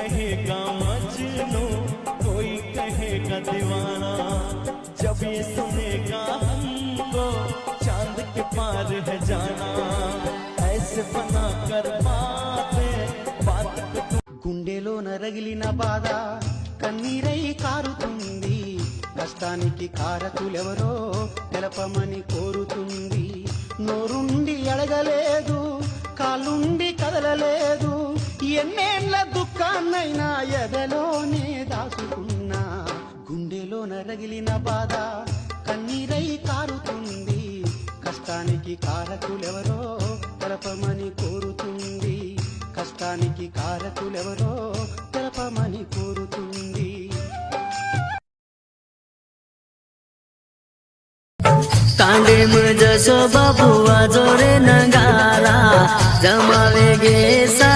कहेगा मजनू, कोई कहेगा दीवाना। जब ये सुनेगा हमको चांद के पार है जाना। ऐसे बना कर बात గుండెలో నరగిలిన బాధ కన్నీరై కారుతుంది, కష్టానికి కారకులెవరో తెలపమని కోరుతుంది. నోరుండి అడగలేదు, కాలుండి కదలలేదు, ఎన్నేళ్ల దుఃఖాన్నైనా ఎదలోనే దాచుకున్నా. గుండెలో నరగిలిన బాధ కన్నీరై కారుతుంది, కష్టానికి కారకులెవరో తెలపమని కోరుతుంది. కష్టానికి కారకులెవరో తెలపమని కోరుతుంది. तांडेम जसो बाबुआ जोरे नगारा जमावे गे सा